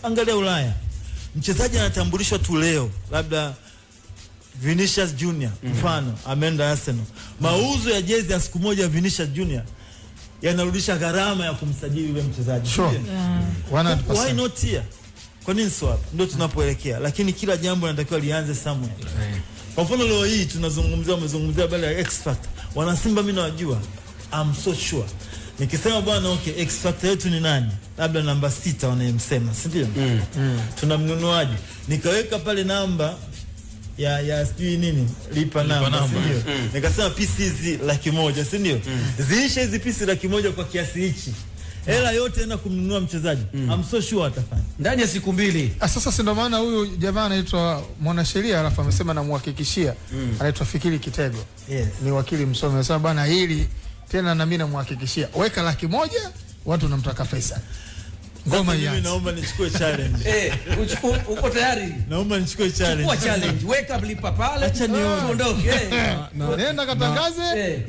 Angalia Ulaya, mchezaji anatambulishwa tu leo, labda Vinicius Junior mfano ameenda Arsenal, mauzo ya jezi ya siku moja Vinicius Junior yanarudisha gharama ya kumsajili yule mchezaji. Sure. Why not here? Kwa nini swap? Ndio tunapoelekea, lakini kila jambo linatakiwa lianze somewhere. Kwa mfano leo hii umezungumzia habari ya X Factor. Wana Simba mimi nawajua. I'm so sure. Nikisema bwana okay, X Factor yetu ni nani? Labda namba 6 wanayemsema, si ndio? Tunamnunuaje? Nikaweka pale namba ya sijui nini, lipa namba. Nikasema pieces hizi 100,000, si ndio? Ziishe hizi pieces 100,000 kwa kiasi hichi. Hela yote enda kumnunua mchezaji. I'm so sure atafanya ndani ya siku 2. Sasa si ndio maana huyu jamaa anaitwa mwanasheria alafu amesema namhakikishia, anaitwa Fikiri Kitego. Yes. Ni wakili msomi. Anasema bana hili tena na mimi namhakikishia. Weka 100,000 watu namtaka Faisal. Ngoma hii. Mimi naomba nichukue challenge. Uko tayari? Naomba nichukue challenge. Chukua challenge. Weka lipa pale. Acha niondoke. Nenda katangaze.